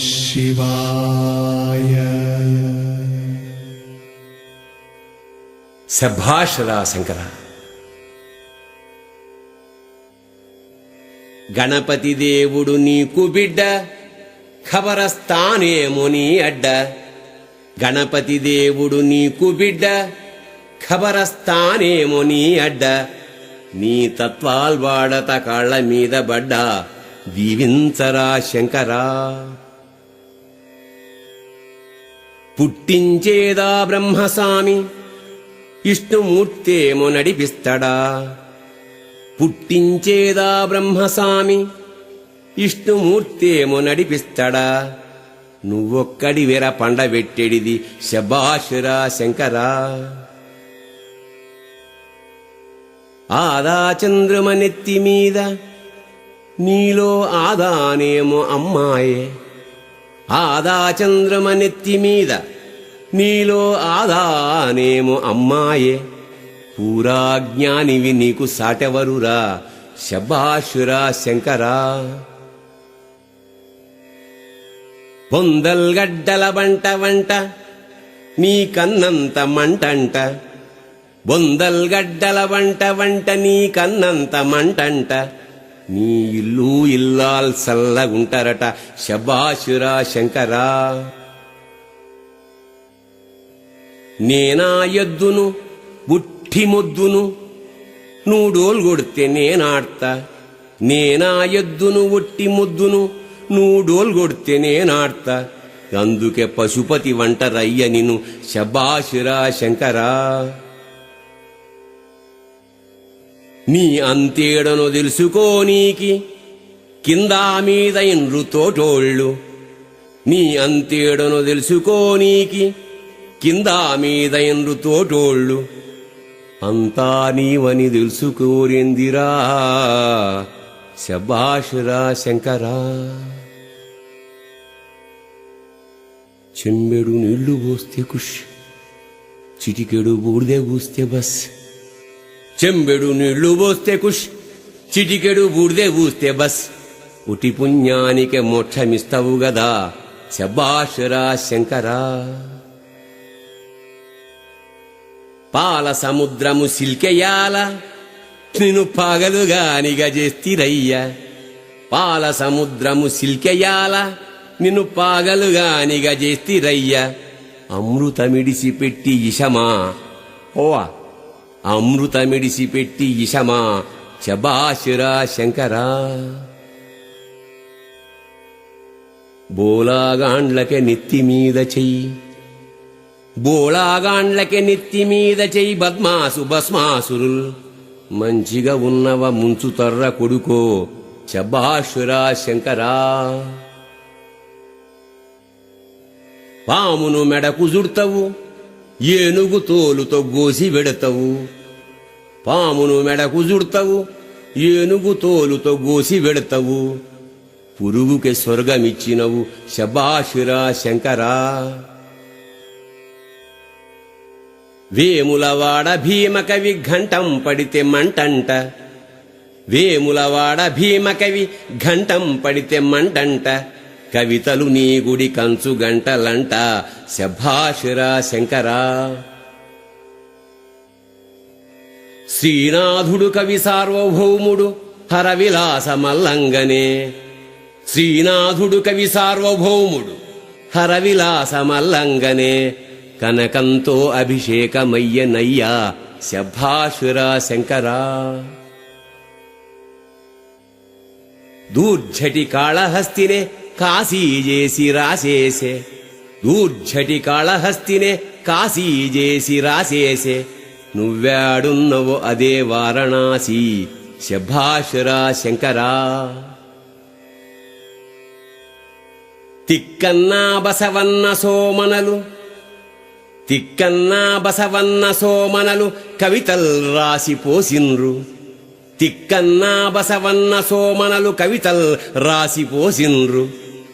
శివాయ. శభాష్ రా శంకర. గణపతి దేవుడు నీకు బిడ్డ, ఖబరస్తానేమో నీ అడ్డ. గణపతి దేవుడు నీకు బిడ్డ, ఖబరస్తానేమో నీ అడ్డ. నీ తత్వాల్వాడత కాళ్ల మీద బడ్డా, దీవించరా శంకరా. పుట్టించేదా బ్రహ్మస్వామి, విష్ణుమూర్తేమో నడిపిస్తడా. పుట్టించేదా బ్రహ్మస్వామి, విష్ణుమూర్తేమో నడిపిస్తడా. నువ్వొక్కడివెర పండబెట్టెడిది శభాషురా శంకరా. ఆదా చంద్రమ నెత్తి మీద, నీలో ఆదానేమో అమ్మాయే. ఆదా చంద్రమ నెత్తి మీద, నీలో ఆదానేమో అమ్మాయే. పూరా జ్ఞానివి నీకు సాటెవరురా, శభాషురా శంకరా. బొందల్గడ్డల వంట వంట, నీ కన్నంత మంటంట. బొందల్గడ్డల వంట వంట, నీ కన్నంత మంటంట. నీ ఇల్లు ఇల్లాల్ సల్లగుంటరట, శభాషురా శంకరా. నేనా ఎద్దును బుట్టి మొద్దును, నువ్వు కొడితే నేనాడ్తా. నేనా ఎద్దును ఒట్టి ముద్దును, నువ్వు కొడితే నేనాడ్తా. అందుకే పశుపతి వంటరయ్య నిన్ను, శభాషురా శంకరా. నీ అంతేడను తెలుసుకోనీకి కిందా మీద ఇండ్రు తోటోళ్ళు. నీ అంతేడను తెలుసుకోనీకి కిందా మీద ఇండ్రు తోటోళ్ళు. అంతా నీవని తెలుసుకోరేందిరా, శభాషురా శంకరా. చెంబెడు నీళ్లు పోస్తే కుష్, చిటికెడు బూడిదే పూస్తే బస్. చెంబెడు నీళ్లు పోస్తే కుష్, చిటికెడు బూడిదే పూస్తే బస్. ఉటి పుణ్యానికే మోక్షమిస్తావు గదా, శభాషురా శంకరా. పాల సముద్రము సిల్కెయాల, నిన్ను పగలుగానిగా చేస్తిరయ్య. పాల సముద్రము సిల్కెయాల, నిన్ను పగలుగానిగా చేస్తిరయ్య. అమృతమిడిసిపెట్టి ఇషమా, ఓవా అమృతమిడిసిపెట్టి ఇషమా, శభాషురా శంకరా. బోలాగాండ్లకే నెత్తి మీద చెయ్యి, బోళాగాండ్లకే నెత్తి మీద చెయ్యి. బద్మాసు భస్మాసురుల్ మంచిగా ఉన్నవ ముంచుతర్ర కొడుకో, శభాషురా శంకరా. పామును మెడకు జుడతావు, ఏనుగు తోలుతో గోసి వెడతావు. పామును మెడకు జుడతావు, ఏనుగు తోలుతో గోసి వెడతావు. పురుగుకే స్వర్గమిచ్చినవు, శభాషురా శంకరా. వేములవాడ భీమకవి ఘంటం పడితే మంటంట. వేములవాడ భీమకవి ఘంటం పడితే మంటంట. కవితలు నీ గుడి కంచు గంటలంట, శభాషురా శంకరా. శ్రీనాథుడు కవి సార్వభౌముడు హరవిలాస మల్లంగనే. శ్రీనాథుడు కవి సార్వభౌముడు హరవిలాస మల్లంగనే. కనకంతో అభిషేకమయ్యనయ్యా, శభాషురా శంకరా. దూర్ఝటి కాళహస్తినే కాశీ చేసి రాసేసే. దూర్ఝటి కాళహస్తినే కాశీ చేసి రాసేసే. నువ్వాడున్నవో అదే వారణాసి, శభాషురా శంకరా. తిక్కన్నా బసవన్న సోమనలు, తిక్కన్నా బసవన్న సోమనలు కవితల్ రాసి పోసిన్రు. తిక్కన్నా బసవన్న సోమనలు కవితల్ రాసి పోసిన్రు.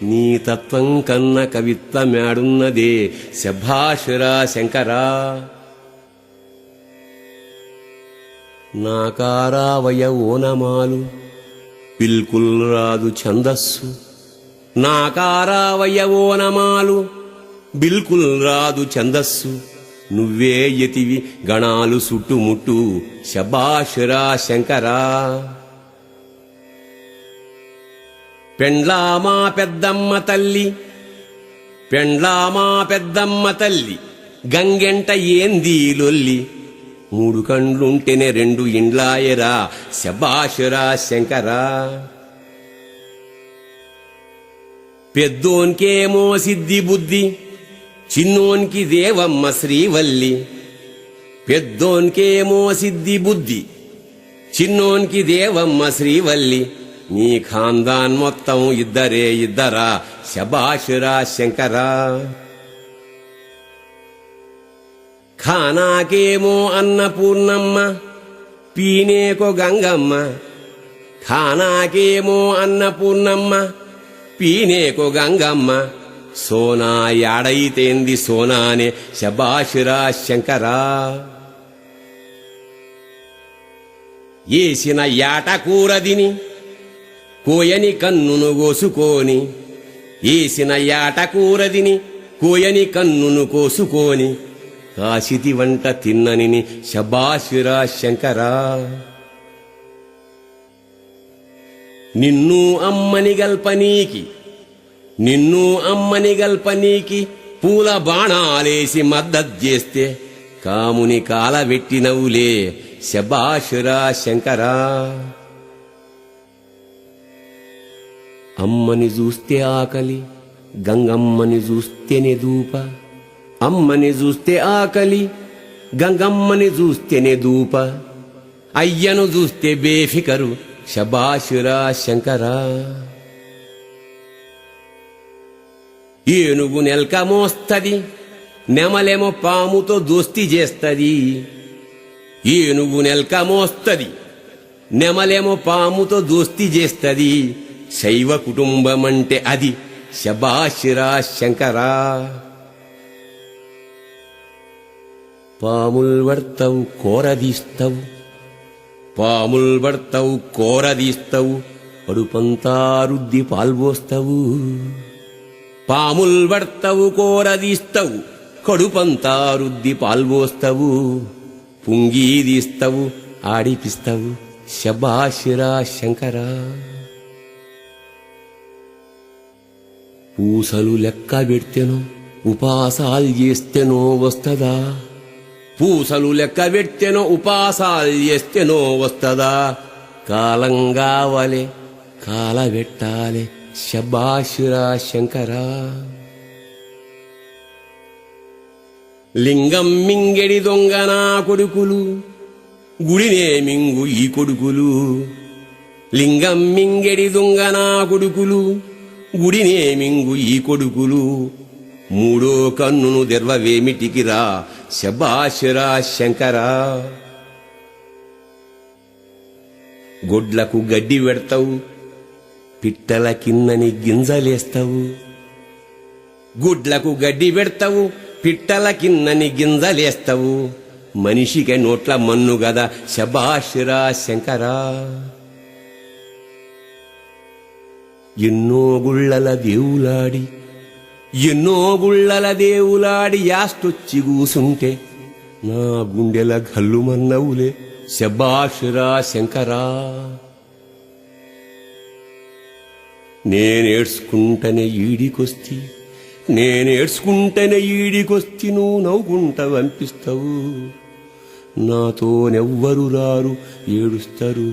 నీ తత్వం కన్న కవిత్వమేడున్నదే, శభాషురా శంకరా. నాకారావయ ఓనమాలు, బిల్కుల్ రాదు ఛందస్సు. నాకారావయవో నమాలు బిల్కుల్ రాదు ఛందస్సు నువ్వే యతివి గణాలు సుట్టుముట్టు శబాషురా శంకరా పెండ్లామా పెద్దమ్మ తల్లి పెండ్లామా పెద్దమ్మ తల్లి గంగెంట ఏందీ లొల్లి మూడు కండ్లుంటేనే రెండు ఇండ్లాయరా శబాషురా శంకరా పెద్దోన్కేమో సిద్ధి బుద్ధి చిన్నోన్కి దేవమ్మ శ్రీవల్లి పెద్దోన్కేమో సిద్ధి బుద్ధి చిన్నోన్కి దేవమ్మ శ్రీవల్లి నీ ఖాందాన్ మొత్తం ఇద్దరే ఇద్దరా శబాషురా శంకరా ఖానాకేమో అన్నపూర్ణమ్మ పీనేకో గంగమ్మ ఖానాకేమో అన్నపూర్ణమ్మ పీనేకో గంగమ్మ సోనా యాడైతేంది సోనానే శబాషురా శంకరా ఏసిన యాట కూరదిని కోయని కన్నును కోసుకొని ఏసిన యాట కూరదిని కోయని కన్నును కోసుకొని కాసితి వంట తిన్ననిని శబాషురా శంకరా నిన్ను అమ్మని గల్పనీకి నిన్ను అమ్మని గల్పనీకి పూల బాణాలేసి మద్దతు కాముని కాలబెట్టినవులే శబాషురా శంకరా అమ్మని చూస్తే ఆకలి గంగమ్మని చూస్తేనే దూప అమ్మని చూస్తే ఆకలి గంగమ్మని చూస్తేనే దూప అయ్యను చూస్తే బేఫికరు శబాషురా శంకరా ఏనుగు నెల్క మోస్తది నెమలేమో పాముతో దోస్తి చేస్తది ఏనుగు నెల్క మోస్తది నెమలేమో పాముతో దోస్తి చేస్తది శైవ కుటుంబమంటే అది శబాషురా శంకరా పాముల్ పడతావు కోరదీస్తావు పాముల్ పడతావు కోరదీస్తావు కడుపంతా రుద్ది పాల్పోస్తావు పాముల్ పడతావు కోరదీస్తావు కడుపంతా రుద్ది పాల్పోస్తావు పుంగీదీస్తావు ఆడిపిస్తావు శబాషురా శంకరా పూసలు లెక్క పెడితేనో ఉపాసాలు చేస్తేనో వస్తదా పూసలు లెక్క పెడితేనో ఉపాసాలు చేస్తేనో వస్తదా కాలం కావాలే కాలబెట్టాలే శబాషురా శంకరా లింగం మింగెడి దొంగనా కొడుకులు గుడినే మింగు ఈ కొడుకులు లింగం మింగెడి దొంగనా కొడుకులు గుడినే మింగు ఈ కొడుకులు మూడో కన్నును దెర్వవేమిటికిరా శబాషురా శంకరా గొడ్లకు గడ్డి పెడతావు పిట్టల కిన్నని గింజలేస్తావు గుడ్లకు గడ్డి పెడతావు పిట్టల కిన్నని గింజలేస్తావు మనిషికే నోట్ల మన్ను గదా శబాషురా శంకరా ఎన్నో గుళ్ళల దేవులాడి ఎన్నో గుళ్ళల దేవులాడి యాష్టొచ్చి కూసుంటే నా గుండెల గల్లుమన్నవులే శబాషురా శంకరా నేనేడ్చుకుంటనే ఈడికొస్తి నేనేడ్చుకుంటనే ఈడికొస్తి నువ్వు నవ్వుకుంటా పంపిస్తావు నాతోనెవ్వరు రారు ఏడుస్తారు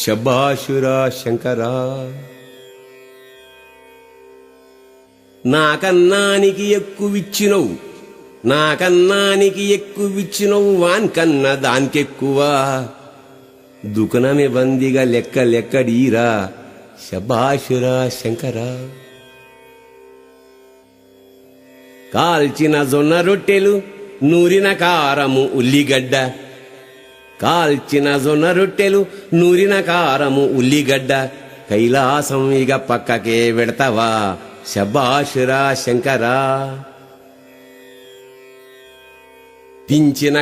శబాషురా శంకరా నాకన్నానికి ఎక్కువిచ్చినవు నాకన్నానికి ఎక్కువిచ్చినవు వాన్కన్నా దానికెక్కువ దుకనమే బందిగా లెక్కడీరా శబాషురా శంకరా కాల్చిన జొన్న రొట్టెలు నూరిన కారము ఉల్లిగడ్డ కాల్చిన జొన్న రొట్టెలు నూరిన కారము ఉల్లిగడ్డ కైలాసం ఇక పక్కకే పెడతావా శబాషురా శంకరా దించిన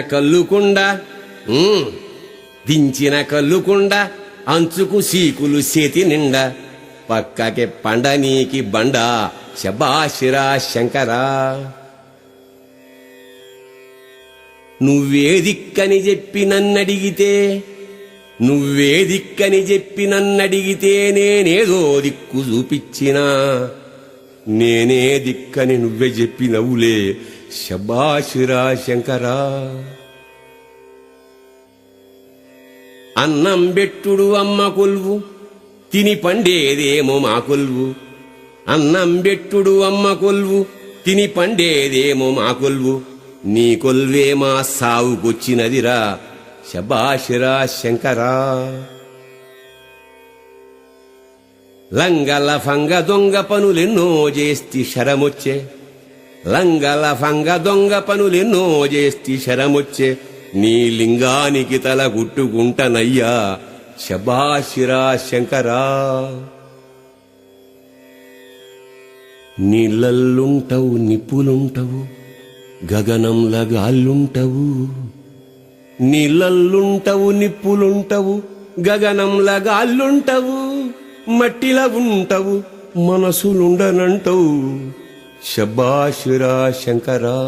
కల్లుకుండ అంచుకు సీకులు చేతి నిండా పక్కకి పండనీకి బండ శబాషిరా శంకరా. నువ్వేదిక్కని చెప్పి నన్నడిగితే నేనేదో దిక్కు చూపిచ్చినా, నేనే దిక్కని నువ్వే చెప్పినవులే శబాషిరా శంకరా. అన్నం బెట్టుడు అమ్మ కొల్వు తిని పండేదేమో మా కొల్వు, అన్నం బెట్టుడు అమ్మ కొల్వు తిని పండేదేమో మా కొల్వు, నీ కొల్వే మా సావుకొచ్చినదిరా శబాషిరా శంకరా. లంగల ఫంగ దొంగ పనులెన్నో చేస్తి శరమొచ్చే, లంగల ఫంగ దొంగ పనులెన్నో చేస్తి శరమొచ్చే, నీ లింగానికి తల గుట్టుకుంటనయ్యా శబాషిరా శంకరా. నీళ్ళల్లుంటవు నిప్పులుంటవు గగనంల గాళ్ళుంటవు, నీళ్ళల్లుంటవు నిప్పులుంటవు గగనంల గాళ్ళుంటవు, మట్టిల ఉంటవు మనసులుండనంటవు శబాషిరా శంకరా.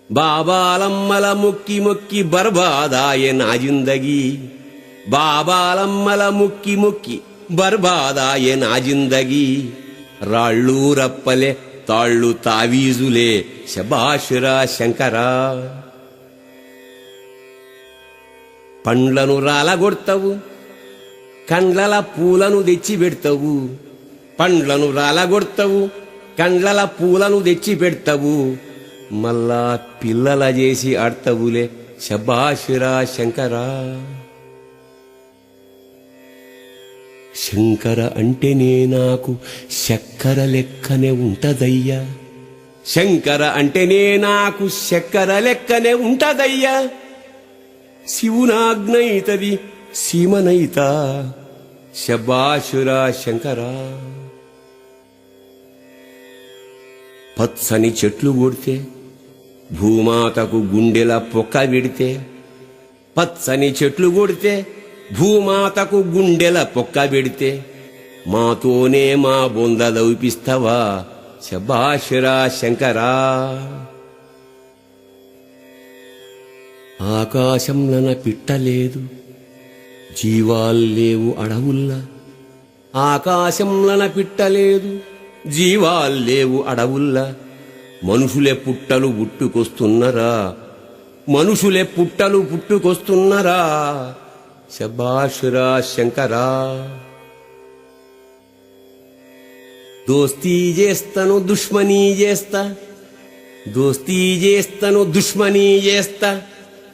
బాబాలమ్మల మొక్కి మొక్కి బర్బాదాయే నా జిందగీ, బాబాలమ్మల మొక్కి మొక్కి బర్బాదాయే నా జిందగీ, రాళ్ళు రప్పలే తాళ్ళు తావీజులే శబాషిరా శంకరా. పండ్లను రాలగొడతావు కండ్లల పూలను తెచ్చి పెడతావు, పండ్లను రాలగొడతావు కండ్లల పూలను తెచ్చి పెడతావు, మళ్ళా పిల్లల చేసి ఆడతావులే శబాషిరా శంకరా. శంకర అంటేనే నాకు చక్కెర లెక్కనే ఉంటదయ్యా, శంకర అంటేనే నాకు చక్కెర లెక్కనే ఉంటదయ్యా, శివునాజ్ఞయితది సీమనైత శబాషిరా శంకరా. పచ్చని చెట్లు కొడితే భూమాతకు గుండెల పొక్క విడితే, పచ్చని చెట్లు కొడితే భూమాతకు గుండెల పొక్క పెడితే, మాతోనే మా బొందలౌపిస్తావా శబాషిరా శంకరా. ఆకాశంలన పిట్టలేదు జీవాల్లేవు అడవుల్లా, ఆకాశంలన పిట్టలేదు జీవాల్లేవు అడవుల్లా, మనుషులే పుట్టలు పుట్టుకొస్తున్నరా, మనుషులే పుట్టలు పుట్టుకొస్తున్నరా శబాషిరా శంకరా. దోస్తీ చేస్తాను దుష్మనీ చేస్తా, దోస్తీ చేస్తాను దుష్మనీ చేస్తా,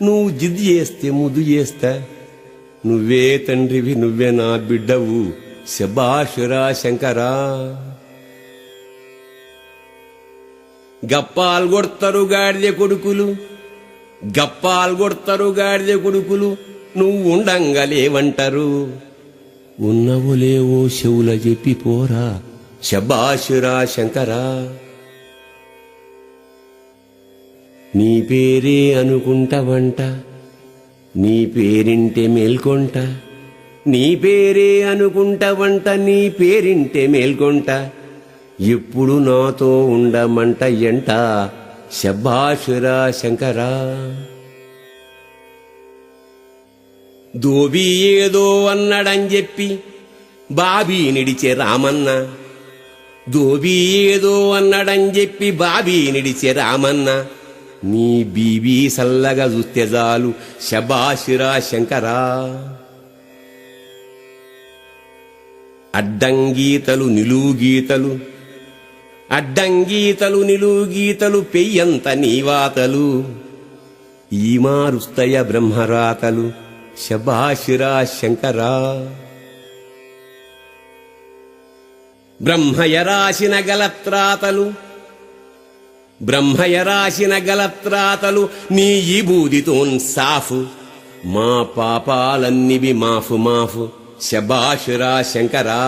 నువ్వు జిద్ చేస్తే ముద్దు చేస్తా, నువ్వే తండ్రివి నువ్వే నా బిడ్డవు శబాషిరా శంకరా. గప్పాలు కొడతారు గాడిద కొడుకులు, గప్పాలు కొడతారు గాడిద కొడుకులు, నువ్వు ఉండంగా లేవంటారు, ఉన్నవో లేవో చెవుల చెప్పిపోరా శబాషిరా శంకరా. నీ పేరే అనుకుంటావంట నీ పేరింటే మేల్కొంట, నీ పేరే అనుకుంటావంట నీ పేరింటే మేల్కొంట, ఎప్పుడు నాతో ఉండమంట ఎంట శబాషిరా శంకరా. దోబీ ఏదో అన్నడని చెప్పి బాబీ నిడిచే రామన్న, దోబీ ఏదో అన్నడని చెప్పి బాబీ నిడిచే రామన్న, నీ బీబీ సల్లగా చూస్తే చాలు శబాషిరా శంకరా. అడ్డంగీతలు నిలువు గీతలు, అడ్డంగీతలు నిలువు గీతలు పెయ్యంత నీవాతలు, ఈ మారుస్తయ బ్రహ్మరాతలు శబాషిరా శంకరా. బ్రహ్మయ రాసిన గలత్రాతలు, బ్రహ్మయ రాసిన గలత్రాతలు నీ ఈ బూదితోన్ సాఫు, మా పాపాలన్నివి మాఫు మాఫు శబాషిరా శంకరా.